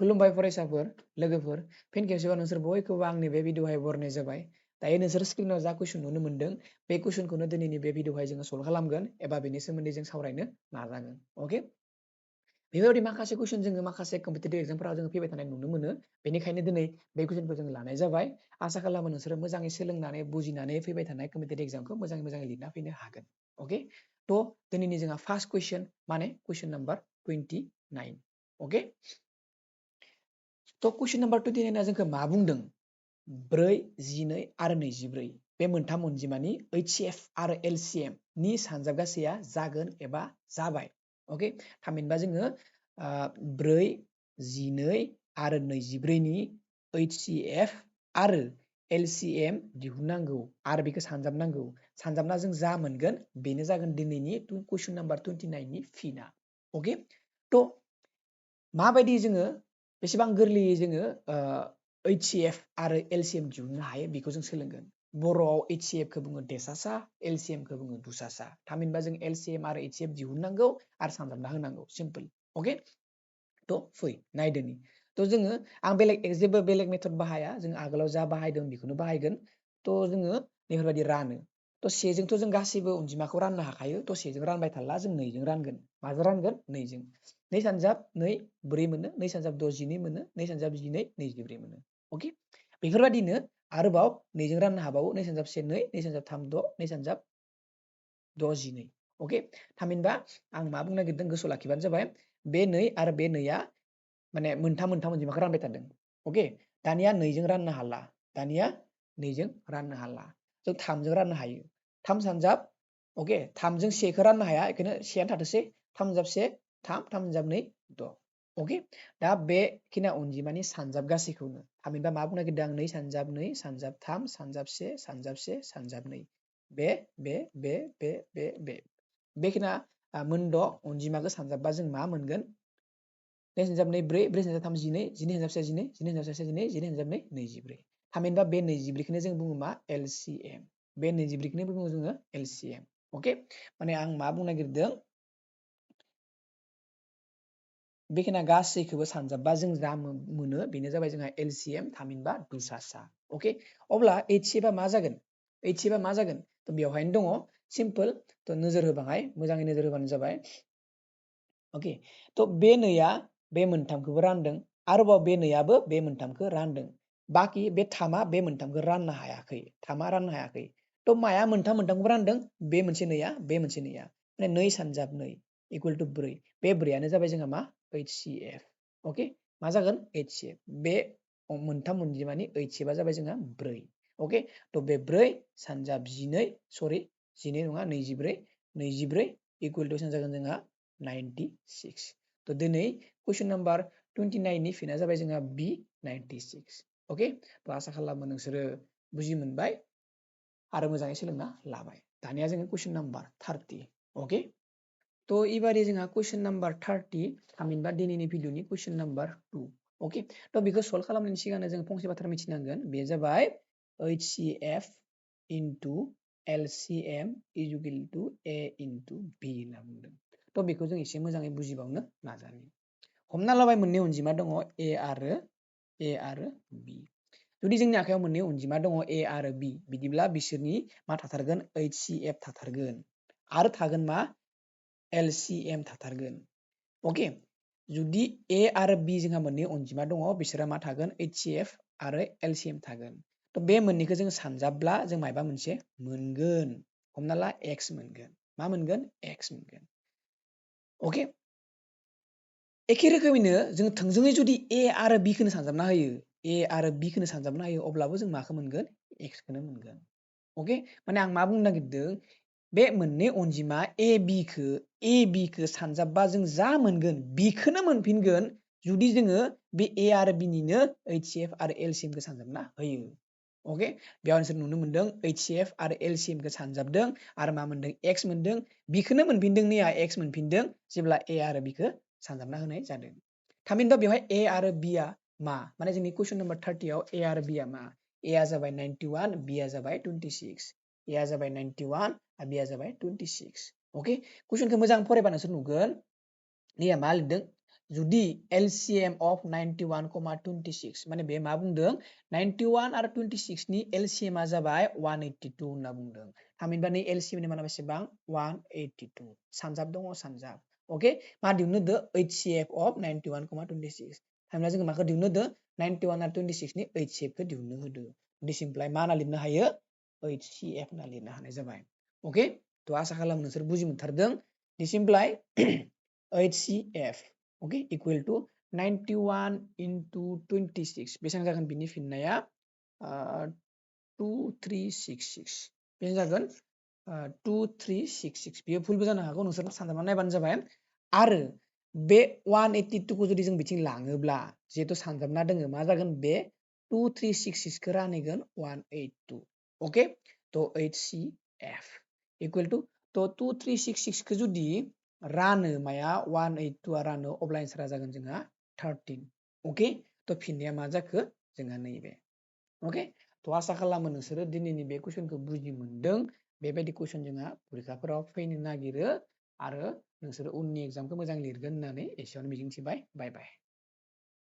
खुलुमबाय फरायसाफोर लोगोफोर फिन खेबसेबाव नोंसोर बयखौबो आंनि बे भिडिअहाय बरायनाय जाबाय। दायो नोंसोर स्क्रिनाव जा कुइसन नुनो मोन्दों बे कुइसनखौनो दिनैनि बे भिडिअहाय जोङो सल्भ खालामगोन एबा बेनि सोमोन्दै जों सावरायनो नाजागोन। अके बेबायदि माखासे कुइसन जोङो माखासे कम्पिटिटिभ एग्जामफोराव जोङो फैबाय थानाय नुनो मोनो। बेनिखायनो दिनै बे कुइसनखौ जों लानाय जाबाय। आसा खालामो नोंसोरो मोजाङै सोलोंनानै बुजिनानै फैबाय थानाय कम्पिटिटिभ एग्जामखौ मोजाङै लिरना फैनो हागोन। अके थ' दिनैनि जोंहा फार्स्ट कुइसन माने कुइसन नाम्बार 29। अके थ' कुइसन नाम्बार 29 जोंखौ मा बुंदों 4, 12 आरो 24 बे मोनथाम अनजिमानि HCF आरो LCM नि सानजाबगासैया जागोन एबा जाबाय। अके थामहिनबा जोङो 4, 12 आरो 24 नि HCF आरो LCM दिहुननांगौ आरो बेखौ सानजाबनांगौ। सानजाबना जों जा मोनगोन बेनो जागोन दिनैनि कुइसन नाम्बार 29 नि फिना। अके थ' माबायदि जोङो बेसेबां गोरलैयै जोङो HCF आरो LCM दिहुननो हायो बेखौ जों सोलोंगोन। बर'आव HCF खौ बुङो देसासा, LCM खौ बुङो दुसासा। थामहिनबा जों LCM आरो HCF दिहुननांगौ आरो सानजाबना होनांगौ सिम्पल। अके थ' फै नायदोनि थ' जोङो आं जेबो बेलेग मेथड बाहाया जों आगोलाव जा बाहायदों बेखौनो बाहायगोन। थ' जोङो बेफोरबायदि रानो थ' 1 जोंथ' जों गासैबो अनजिमाखौ राननो हाखायो थ' 1 जों रानबाय थाला जों 2 जों रानगोन। माजों रानगोन 2 जों 2 सानजाब 2 4 मोनो 2 सानजाब 6 12 मोनो 2 सानजाब 12 24 मोनो। अके बेफोरबायदिनो आरोबाव 2 जों राननो हाबावो 2 सानजाब 1 2 2 सानजाब 3 6 2 सानजाब 6 12। अके थामहिनबा आं मा बुंनो नागिरदों गोसोआव लाखिबानो जाबाय बे 2 आरो बे 2आ माने मोनथाम अनजिमाखौ रानबाय थादों। अके दानिया 2 जों राननो हाला दानिया 2 जों राननो हाला जों 3 जों राननो हायो 3 सानजाब अके 3 जों 1 खौ राननो हाया बेखायनो 1 थाथोंसै 3 सानजाब 1 3 3 सानजाब 2 6। अके दा बेखिनि अनजिमानि सानजाब गासैखौनो थामहिनबा मा बुंनो नागिरदों आं 2 सानजाब 2 सानजाब 3 सानजाब 1 सानजाब 1 सानजाब 2 बेखिना मोनद' अनजिमाखौ सानजाबबा जों मा मोनगोन 2 सानजाब 2 4 4 सानजाब 3 12 12 सानजाब 1 12 12 सानजाब 1 12 12 सानजाब 2 24। थामहिनबा बे 24खौनो जों बुङो मा LCM बे 24खौनो बुङो जोङो LCM। अके माने आं मा बुंनो नागिरदों बेखिना गासैखौबो सानजाबबा जों जा मोनो बेनो जाबाय जोंहा LCM थामहिनबा दुसासा। अके अब्ला HCF आ मा जागोन HCF आ मा जागोन थ' बेवहायनो दङ सिम्पल थ' नोजोर होबाङाय मोजाङै नोजोर होबानो जाबाय। अके थ' बे 2आ बे मोनथामखौबो रानदों आरोबाव बे 2आबो बे मोनथामखौ रानदों बाखि बे 3आ बे मोनथामखौ राननो हायाखै 3आ राननो हायाखै थ' माया मोनथामखौबो रानदों बे मोनसे 2आ बे मोनसे 2आ माने 2 सानजाब 2 इकुवेल टु 4 बे 4आनो जाबाय जोंहा मा HCF। अके मा जागोन HCF बे मोनथाम अनजिमानि HCF आ जाबाय जोंहा 4। अके थ' बे 4 सानजाब 12 सरि 12 नङा 24 24 इकुवेल टु जागोन जोंहा 96। थ' दिनै कुइसन नाम्बार 29 नि फिना जाबाय जोंहा B 96। अके थ' आसा खालामो नोंसोरो बुजि मोनबाय आरो मोजाङै सोलोंना लाबाय। दानिया जोङो कुइसन नाम्बार 30। अके थ' एबारे जोंहा कुइसन नाम्बार 30 थामहिनबा दिनैनि भिडिअनि कुइसन नाम्बार 2। अके थ' बेखौ सल्भ खालामनायनि सिगांनो जों फंसे बाथ्रा मिथिनांगोन बे जाबाय HCF into LCM is equal to A into B होनना बुंदों। थ' बेखौ जों एसे मोजाङै बुजिबावनो नाजानि। हमना लाबाय मोननै अनजिमा दङ A आरो B। जुदि जोंनि आखायाव मोननै अनजिमा दङ A आरो B बिदिब्ला बिसोरनि मा थाथारगोन HCF थाथारगोन आरो थागोन मा LCM थाथारगोन। अके जुदि A आरो B जोंहा मोननै अनजिमा दङ बिसोरा मा थागोन HCF आरो LCM थागोन। थ' बे मोननैखौ जों सानजाबब्ला जों मायबा मोनसे मोनगोन हमना ला X मोनगोन मा मोनगोन X मोनगोन। अके एखे रोखोमैनो जों थोंजोङै जुदि A आरो B खौनो सानजाबना होयो A आरो B खौनो सानजाबना होयो अब्लाबो जों माखौ मोनगोन X खौनो मोनगोन। अके माने आं मा बुंनो नागिरदों बे मोननै अनजिमा AB खौ सानजाबबा जों जा मोनगोन बेखौनो मोनफिनगोन जुदि जोङो बे A आरो B निनो HCF आरो LCM खौ सानजाबना होयो। अके बेयाव नोंसोर नुनो मोनदों HCF आरो LCM खौ सानजाबदों आरो मा मोनदों X मोनदों बेखौनो मोनफिनदों नैया X मोनफिनदों जेब्ला A आरो B खौ सानजाबना होनाय जादों। थामहिनबा बेवहाय A आरो B आ मा माने जोंनि कुइसन नाम्बार 30 आव A आरो B आ मा A आ जाबाय 91 B आ जाबाय 26 A आ जाबाय 91 आरो B आ जाबाय 26। अके कुइसनखौ मोजां फरायबा नोंसोर नुगोन नैया मा लिरदों जुदि LCM of 91,26 माने बे मा बुंदों 91 आरो 26 नि LCM आ जाबाय 182 होनना बुंदों थामहिनबा नै LCM नि माना बेसेबां 182 सानजाब दङ सानजाब ओके मा दिहुननो दो HCF of 91,26 थामहिनबा जों माखौ दिहुननो दो 91 आरो 26 नि HCF खौ दिहुननो होदो दिस इमप्लाइ मा होनना लिरनो हायो HCF होनना लिरनो हानाय जाबाय ओके थ' आसा खालामो नोंसोर बुजि मोनथारदों दिस इमप्लाइ HCF okay equal to 91 into 26 बेसेबां जागोन बिनि फिननाया 2366 बेसेबां जागोन 2366 बेयो फुलबो जानो हागौ नोंसोर सानना नायबानो जाबाय आरो बे 182 खौ जुदि जों बिथिं लाङोब्ला जिहेतु सानजाबना दोङो मा जागोन बे 2366 खौ रानहैगोन 182 ओके थ' HCF equal to थ' 2366 खौ जुदि रानो माया 182 आ रानो अब्ला एन्सारा जागोन जोंहा 13 ओके थ' फिननाया मा जाखो जोंहा नैबे ओके थ' आसा खालामो नोंसोरो दिनैनि बे कुइसनखौ बुजि मोनदों बेबायदि कुइसन जोंहा फरिखाफोराव फैनो नागिरो आरो नोंसोरो उननि एग्जामखौ मोजां लिरगोन होननानै एसेयावनो मिजिंथिबाय बाय बाय